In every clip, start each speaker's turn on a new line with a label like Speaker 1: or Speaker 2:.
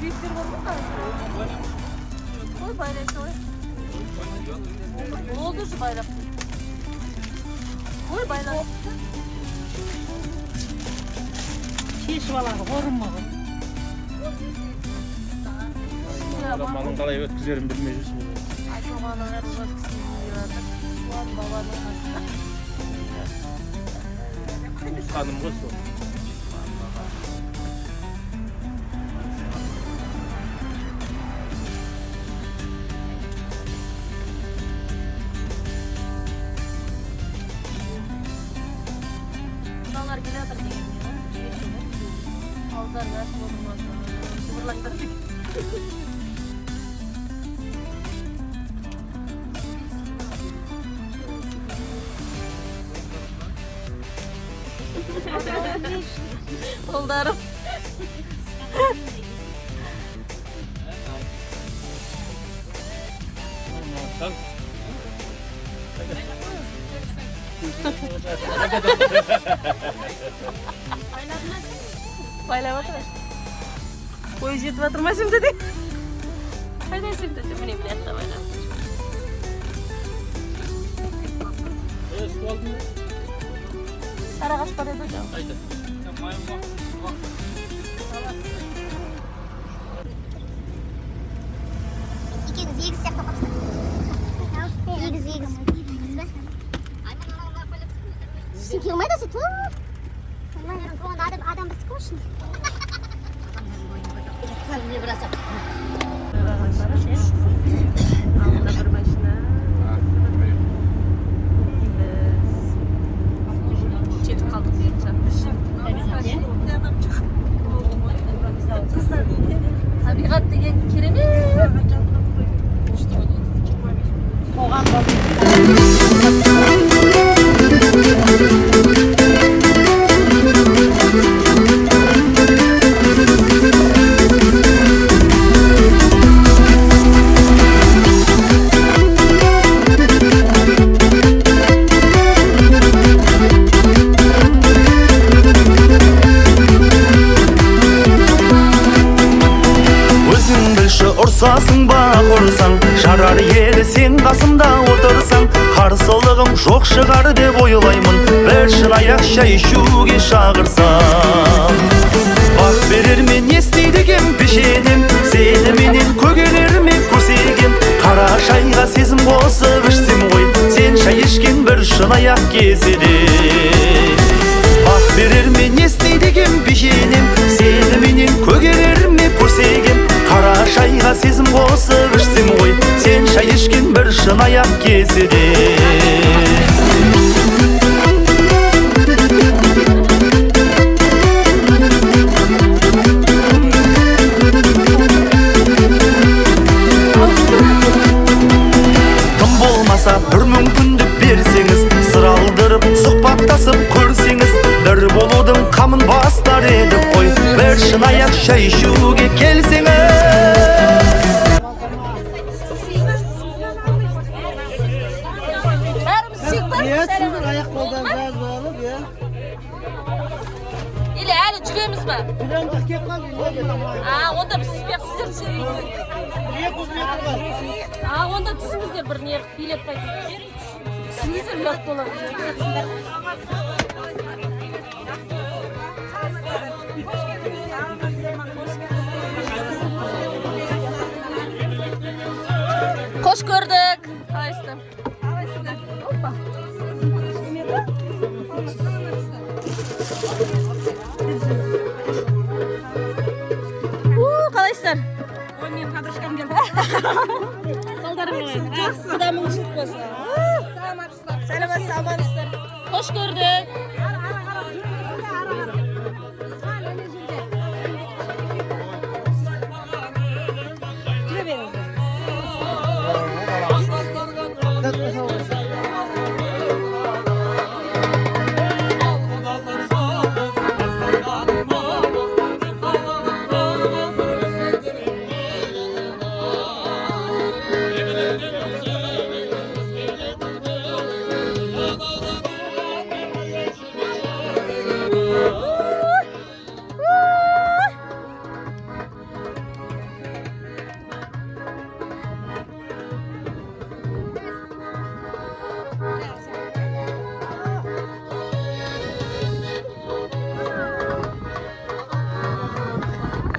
Speaker 1: büyükleri var mı? Koy bayrağı koy. Oldu şu bayrak. Koy bayrağı.
Speaker 2: Şişvalar korunmalı.
Speaker 3: Zamanın kalay ötküzerim bilmeyiz.
Speaker 1: Ay babanın her uzak diyorlar. Ulan babanın
Speaker 3: Kanım kız o.
Speaker 1: Bunlar gidiyorlar diye. Altar ver olmaz. Sıvırlandır. Oldarım.
Speaker 3: Sen
Speaker 1: Bayla otur. Koy jet oturma şimdi de. Haydi şimdi de benim yatta bayla. Sarı kaç para edeceğim?
Speaker 3: haydi.
Speaker 4: İkiniz егіз сияқты қапсың. Егіз. Ештеңе қылмайды сөйтіп. Адам біз көшін. Не бросап.
Speaker 1: Alında bir başına. Çetip kaldık diyeceğim. Tabiat деген керемет.
Speaker 2: Oğan
Speaker 5: ұрсасың ба ұрсаң жарар еді сен қасымда отырсаң қарсылығым жоқ шығар деп ойлаймын бір шынаяқ шай ішуге шақырсам бақ берер ме не істейді екем пешенем сеніменен көгерер ме көсегем қара шайға сезім қосып ішсем ғой сен шай ішкен бір шынаяқ кеседе бақ берер ме не істейді екем пешенем сеніменен көгерер ме көсегем қара шайға сезім қосып ішсем ғой сен шай ішкен бір шынаяқ кеседе тым болмаса бір мүмкіндік берсеңіз сыр алдырып сұхбаттасып көрсеңіз бір болудың қамын бастар едік қой бір шынаяқ шай ішуге келсеңіз
Speaker 1: Или әлі жүреміз ба? Онда біз сіздер онда түсіңіздер бір не билет қайтып. Түсіңіздер ұят болады. Қош көрдік. Қалайсыздар? Опа. Қалайсыздар?
Speaker 2: Ой, мен подружкам келді.
Speaker 1: Қалдарым қалай? Құдамың жылт болсын. Сәлеметсіз, амансыздар. Қош көрдік.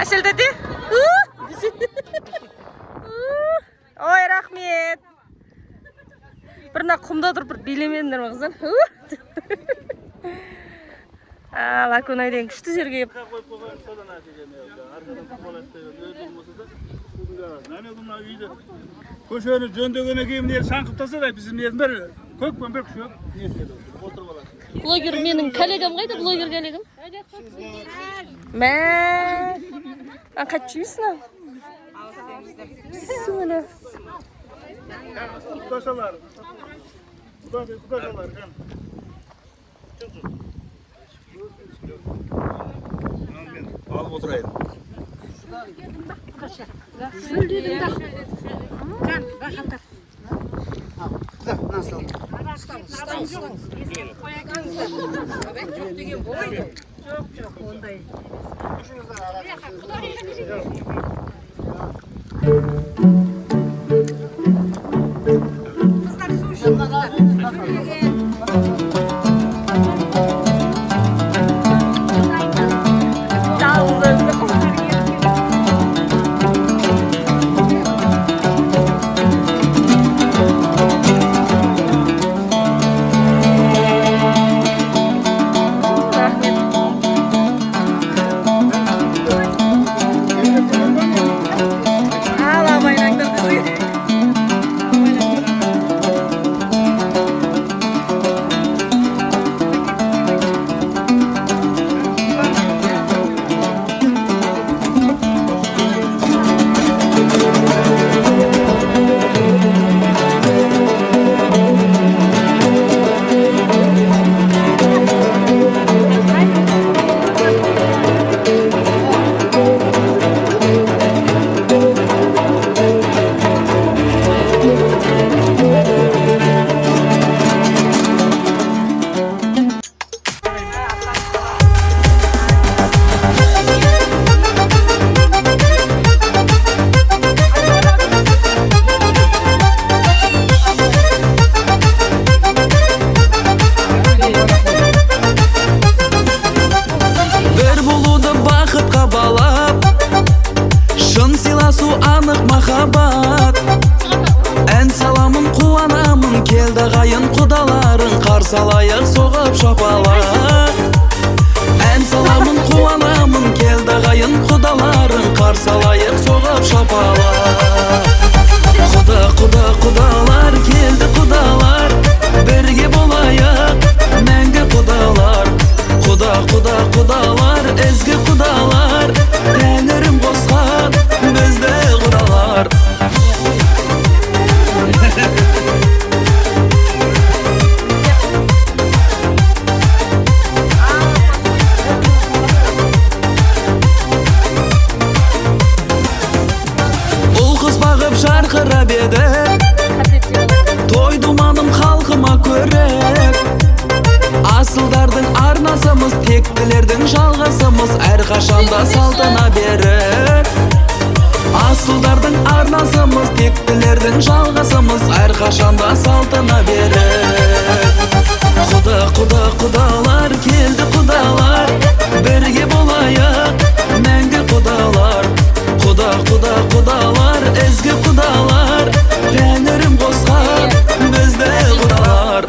Speaker 1: Әсел тәте. Ой, рахмет. Бірна құмда тұрып бір билемедіңдер ме қыздар? Лакунай деген күшті жерге еп.
Speaker 3: Көшені жөндегеннен кейін міне шаңқып тастады, біздің несін бір көкпен бір күші отырып алады.
Speaker 1: Блогер менің коллегам қайда, блогер коллегам? Мә, қайтып жемейсің ау? Сөйлі.
Speaker 3: Құдашалар. Құдашалар. Алып отырайын.
Speaker 5: Салайық соғып шапалақ Ән саламын қуанамын келді ғайын құдаларын Қарсалайық соғып шапалақ Құдалар келді құдалар Бірге болайық мәңгі құдалар Құдалар ізгі құдалар Тәңірім қосқан бізді құдалар Жарқырап еді той думаным халқыма көрек асылдардың арнасымыз тектілердің жалғасымыз әрқашанда салтына берік асылдардың арнасымыз тектілердің жалғасымыз әрқашанда салтына берік құдалар келді құдалар бірге болайық мәңгі құдалар құдалар ізгі құдалар Тәңірім қосқан бізді құдалар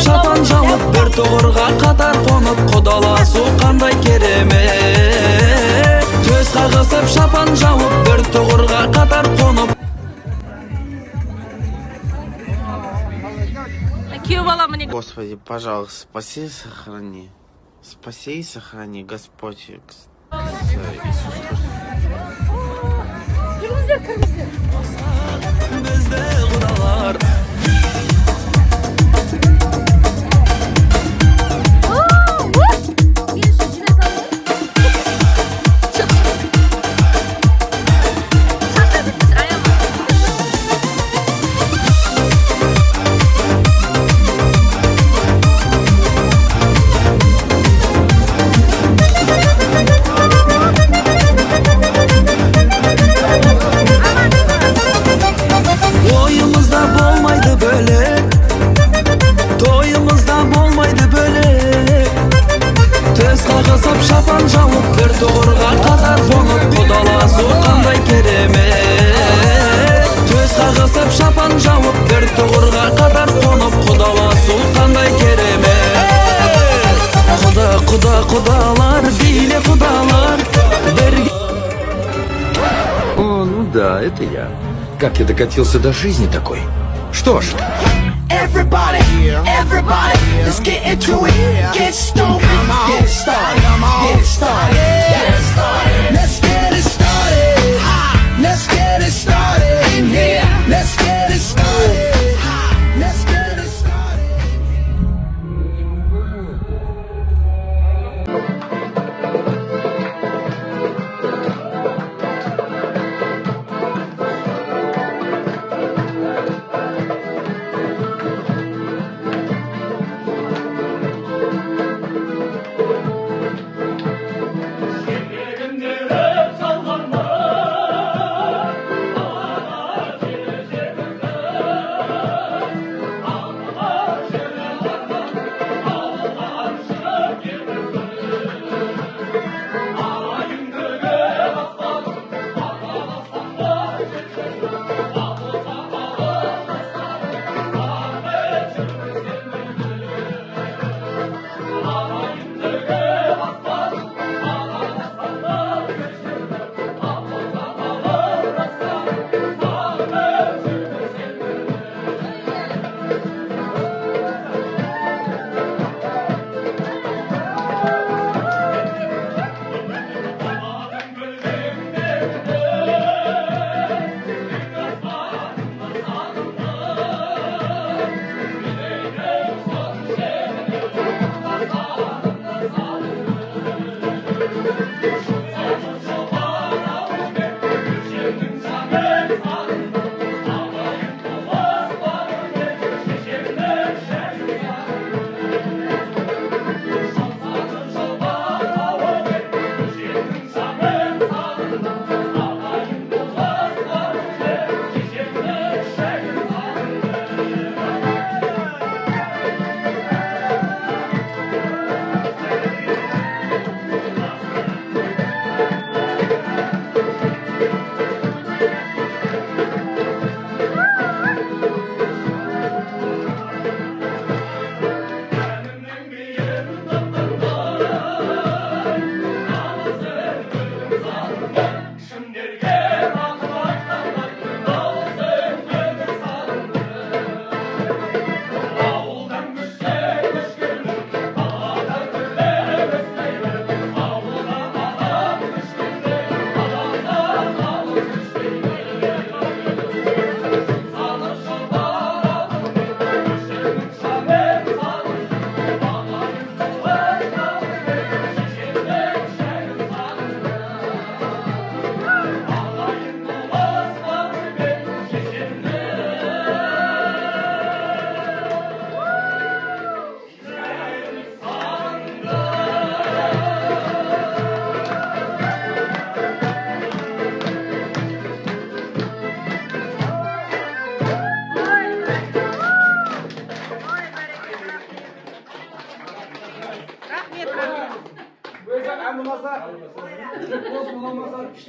Speaker 5: Шапан жауып бір тұғырға қатар қонып құдаласу қандай керемет төс қағысып шапан жауып бір тұғырға қатар қонып
Speaker 6: Господи, пожалуйста, спаси и сохрани Господь Иисус
Speaker 5: бізді құдалар
Speaker 7: Құдалар, биле құдалар
Speaker 8: О, ну да, это я. Как я докатился до жизни такой? Что ж,
Speaker 7: Everybody, everybody, let's get into it. Get stoned, get it started, get it started, get it started. Let's get it started. Let's get it started in here. Let's get it started. Let's get it started.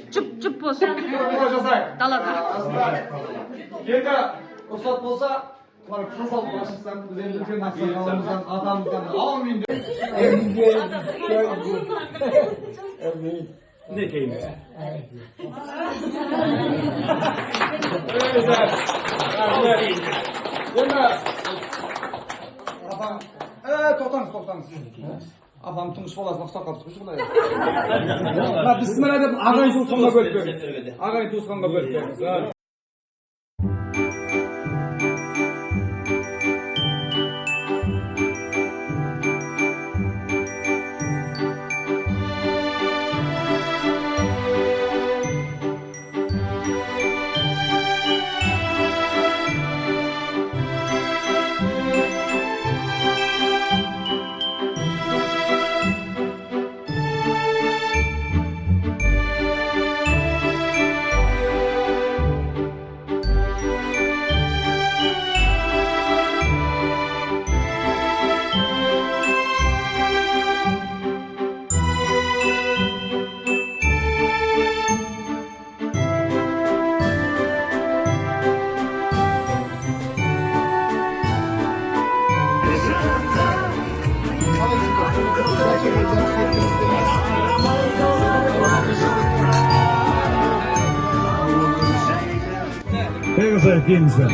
Speaker 1: Жұп болсын. Далада.
Speaker 9: Енді рұқсат болса, қыз алып бара шықсам, біз енді үлкен ақсақалымыздан, атамыздан аумин
Speaker 3: Ne keyif?
Speaker 9: Апам, тоқтаңыз. Апам тұңғыш баласын ұқсап қалыпсыз ғой. Бісміллә деп ағайын туысқанға бөліп беріңіз.
Speaker 3: Ne güzel değil mi sen?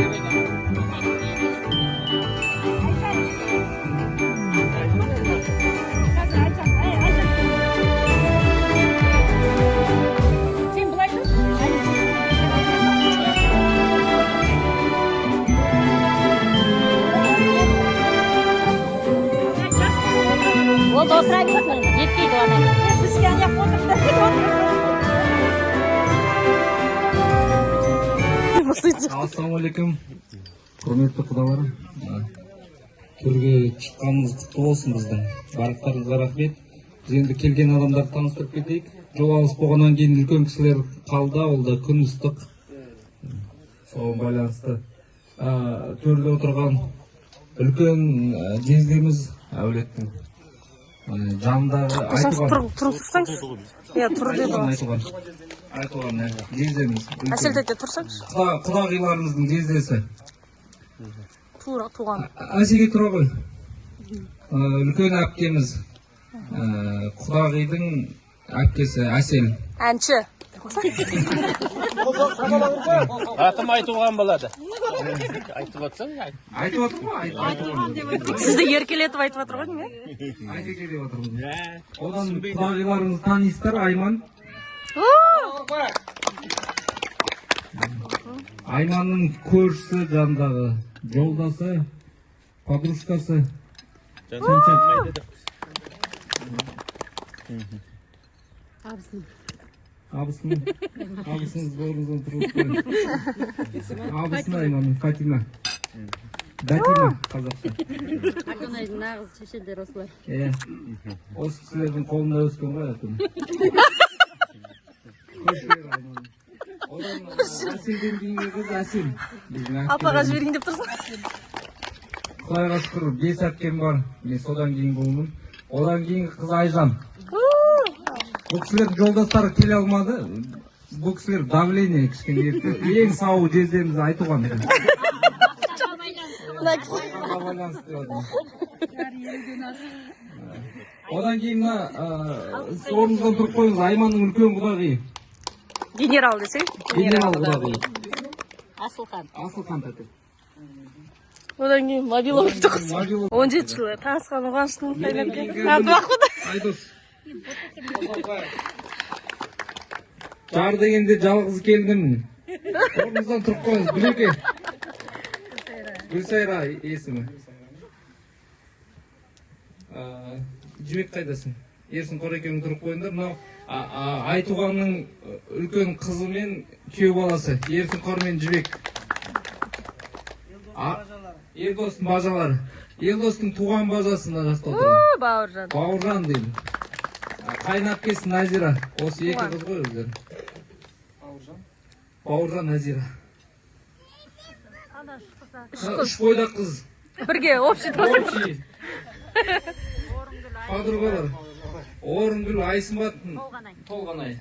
Speaker 4: Ол отыра берсін, жетпейді оған.
Speaker 2: Бізге аяқ
Speaker 9: Ассалаумағалейкум, құрметті құдаларым. Төрге шыққанымыз құтты болсын біздің. Барлықтарыңызға рахмет. Біз енді келген адамдарды таныстырып кетейік. Жол алыс болғаннан кейін үлкен кісілер қалды, ол да күн ыстық. Соған байланысты төрде отырған үлкен жездеміз әулеттің жанындағы
Speaker 1: тұрсаңыз. Иә, тұр деді.
Speaker 9: Айтылған жездеміз.
Speaker 1: Әсел тәте тұрсаңыз.
Speaker 9: Құдағиларымыздың жездесі.
Speaker 1: Туған.
Speaker 9: Әсеге тұра ғой. Үлкен әпкеміз. Құдағидың әпкесі Әсел.
Speaker 1: Әнші.
Speaker 3: Атым айтылған болады.
Speaker 9: Айтып отыр ма?
Speaker 1: Сізді еркелетіп айтып жатыр ғой не?
Speaker 9: Айтеке деп отырмыз. Одан құдағиларыңызды танисыздар, Айман. Айманның көршісі, жандағы жолдасы, подружкасы. Абысыңыз орныңыздан тұрып қойын. Абысын Айманның, Фатима. Датима, қазақша.
Speaker 2: Аконайдың нағыз шешелдер осылар.
Speaker 9: Осы кісілердің қолында өскен ғой әкім. Одан Әселден кейінгі қыз Әсел.
Speaker 1: Апаға жіберейін деп тұрсың.
Speaker 9: Құдайға шүкір, 5 әпкем бар. Мен содан кейін болдым. Одан кейінгі қыз Айжан. Бұл кісілердің жолдастары келе алмады. Бұл кісілер давление кішкене етті. Ең сау жездеміз айтуған. Одан кейін орныңыздан тұрып қойыңыз, Айманның үлкен құдағи.
Speaker 1: Генерал десең?
Speaker 9: Генерал құдағи.
Speaker 2: Асылхан
Speaker 9: тәте.
Speaker 1: Одан кейін Мобилов тұқысы. 17 жылы танысқан оғаншының
Speaker 9: Айдос. Жар дегенде жалғыз келдім. Орныңыздан тұрып қойыңыз, Бүлеке. Гүлсайра есімі. Жібек қайдасың? Ерсін Қорекемін тұрып қойыңдар. Мынау Айтуғанның үлкен қызы мен күйеу баласы. Ерсін Қор мен Жібек. Елдостың бажалары. Елдостың туған бажасында жақта отырады.
Speaker 1: Бауыржан.
Speaker 9: Бауыржан дейді. Қайнапкесі Назира. Осы екі қыз ғой өздері. Бауыржан, Назира. Үш бойда қыз.
Speaker 1: Бірге, общий тосып.
Speaker 9: Общий. Подругалар. Орынгүл, Айсымбат, Толғанай.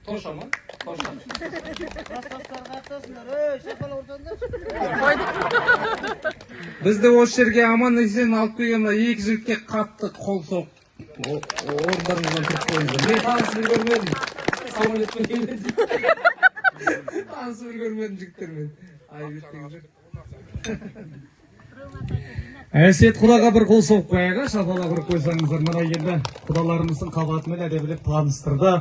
Speaker 9: Тоша ма? Тоша. Бізді осы жерге аман есен алып келген екі жігітке қатты қол соқ. Орындарыңыздан тұрып қойыңыздар. Мен танысып көрмедім. Самолетпен келеді. Танысып көрмедім жігіттермен. Айбеттегі жүр. Әсет құдаға бір қол соғып қояға, шапалақ ұрып қойсаңыздар. Мына енді құдаларымыздың қабатымен әдебілеп таныстырды.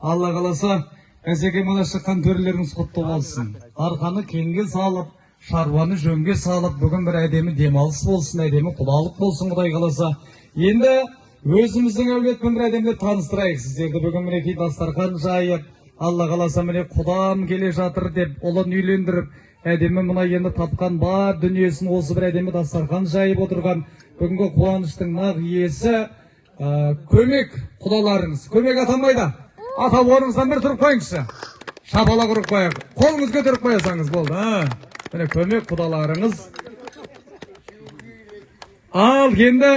Speaker 9: Алла қаласа, әсеке мына шыққан төрелеріңіз құтты болсын. Арқаны кеңге салып, шаруаны жөнге салып, бүгін бір әдемі демалыс болсын, әдемі құдалық болсын, Құдай қаласа. Енді өзіміздің әулетпен бір әдемі таныстырайық сіздерді. Бүгін мінекей дастархан жайып, Алла қаласа міне құдам келе жатыр деп, ұлын үйлендіріп, әдемі мына енді тапқан бар дүниесін осы бір әдемі дастархан жайып отырған бүгінгі қуаныштың нақ иесі көмек құдаларыңыз. Көмек атанбайда. Атап орныңыздан бір тұрып қойыңызшы. Шапалақ ұрып қояйық. Қолыңыз көтеріп қойсаңыз болды. Міне көмек құдаларыңыз. Ал енді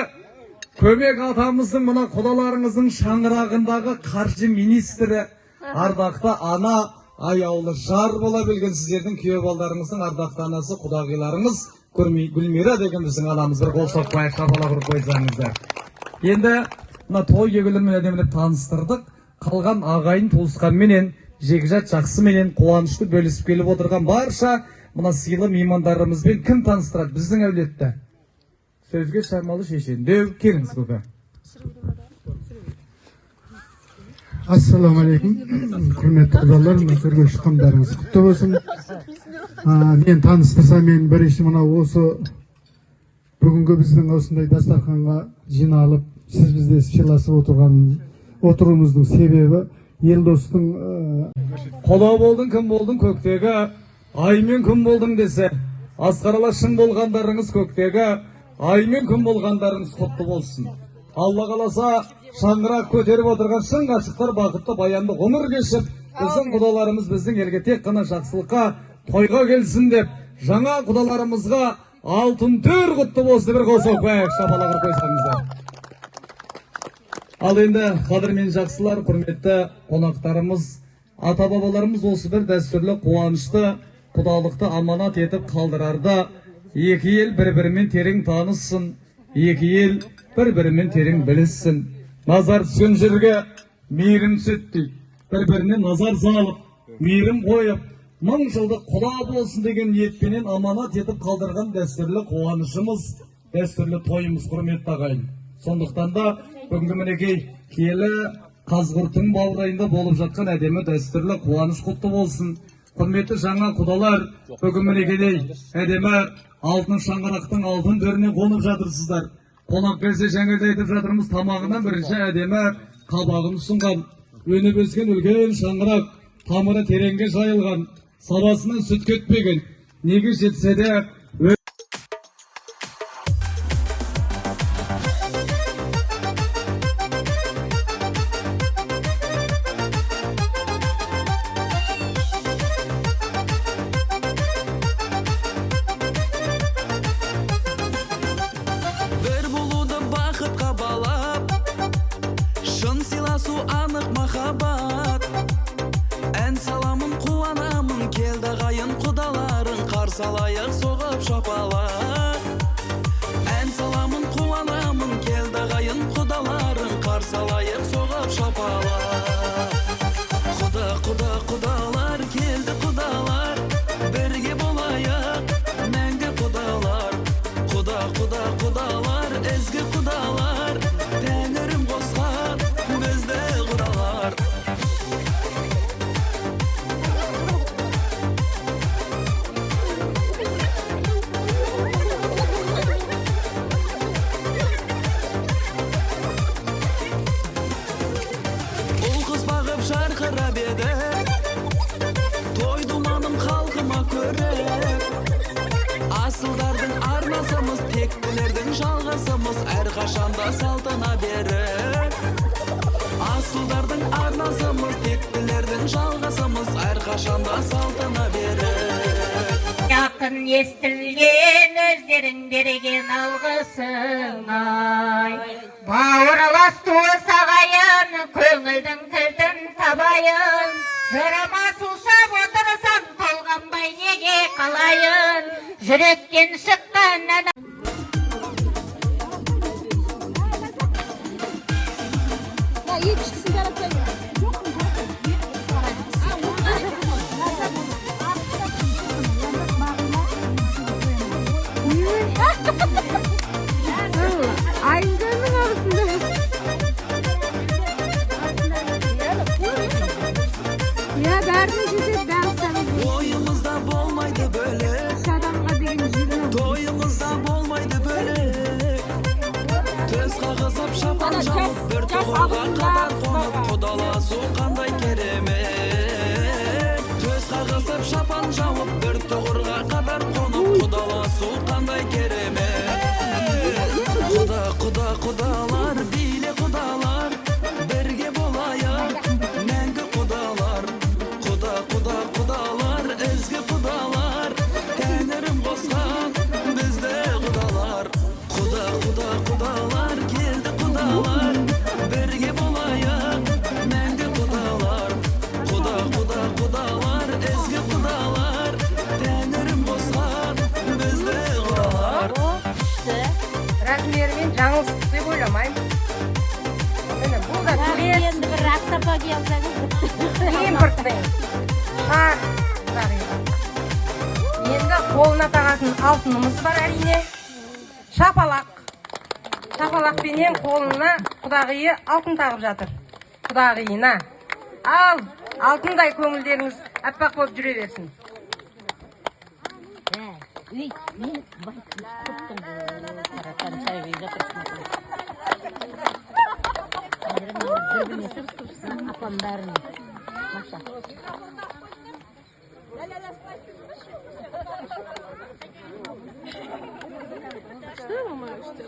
Speaker 9: көмек атамыздың мына құдаларыңыздың шаңырағындағы қаржы министрі, ардақты ана, аяулы жар бола білген сіздердің күйеу балдарыңыздың ардақты анасы, құдағиларыңыз Гүлмира деген біздің анамыз. Бір қол соқпайық, шапалақ ұрып қойсаңыздар. Енді мына той кегіліммен әдемілеп таныстырдық. Қалған ағайын туысқан менен, жекжат жақсы менен қуанышты бөлісіп келіп отырған барша мына сыйлы меймандарымызбен кім таныстырады біздің әулетті? Сөзге шамалы шешендеу, келіңіз көке.
Speaker 10: Ассаламу-алейкум. Құрметті құдалар, төрге шыққандарыңыз құтты болсын. Мен таныстырсам, мен бірінші мына осы бүгінгі біздің осындай дастарханға жиналып, сіз бізде сыйласып отыруымыздың себебі елдостың
Speaker 9: Құда болдың, кім болдың көктегі, аймен кім болдың десе, асқарала шын болғандарыңыз көктегі, аймен кім болғандарыңыз құтты болсын. Алла қаласа, шаңырақ көтеріп отырған шын ғашықтар бақытты баянды ғұмыр кешіп, біздің құдаларымыз біздің елге тек қана жақсылыққа, тойға келсін деп, жаңа құдаларымызға алтын төр құтты болсын бір қосып қойып, шапалағыр қойсаңыздар. Ал енді қадірмен жақсылар, құрметті қонақтарымыз, ата-бабаларымыз осы бір дәстүрлі қуанышты, құдалықты аманат етіп қалдырарда, екі ел бір-бірімен терең таныссын, екі ел бір-бірімен терең біліссін. Назар түскен жерге мейірім түседі дейді. Бір-біріне назар салып, мейірім қойып, 1000 жылдық құда болсын деген ниетпенен аманат етіп қалдырған дәстүрлі қуанышымыз, дәстүрлі тойымыз, құрметті ағайын. Сондықтан да бүгінгі мінекей киелі Қазғұрттың баурайында болып жатқан әдемі дәстүрлі қуаныш құтты болсын. Құрметті жаңа құдалар, бүгін мінекедей әдемі алтын шаңырақтың алтын төріне қонып жатырсыздар. Қонақ келсе жаңылды айтып жатырмыз, тамағынан бірінші әдемі қабағын ұсынған, өніп өскен үлкен шаңырақ, тамыры тереңге жайылған, сабасынан сүт кетпеген, неге жетсе де
Speaker 7: салайық соғып шапалақ. Ән саламын қуанамын, келді ғайын құдаларын, қарсалайық соғып шапалақ. Құдалар, келді құдалар, бірге болайық, мәңгі құдалар. Құдалар, ізгі құдалар, тәңірім қосқан бізді құдалар. Шарқырап еді, той думаным халқыма көріп, асылдардың арнасымыз, тектілердің жалғасымыз, әрқашанда салтына беріп. Асылдардың арнасымыз, тектілердің жалғасымыз, әрқашанда салтына беріп.
Speaker 4: Жақын естілген өздерің берген алғысың ай, бауырлас туыс ағайын, көңілдің кілтін табайын, жырыма сушап отырсам толғанбай неге қалайын, жүректен шыққан ән.
Speaker 7: Ойымызда болмайды бөлек, тойымызда болмайды бөлек. Төс қағысып шапан жауып, бір тұғырға қатар қонып, құдаласу қандай керемет. Төс қағысып шапан жауып, бір тұғырға қатар қонып, құдаласу қандай керемет. Құдалар, биле құдалар, бірге болайық, мәңгі құдалар. Құдалар, ізгі құдалар, тәңірім қосқан бізді құдалар. Құдалар, келді құдалар, бірге болайық.
Speaker 4: Импортный. Енді қолына тағатын алтынымыз бар әрине. Шапалақ. Шапалақпенен қолына құдағиы алтын тағып жатыр. Құдағиына. Ал, алтындай көңілдеріңіз аппақ болып жүре берсін.
Speaker 1: Что мама что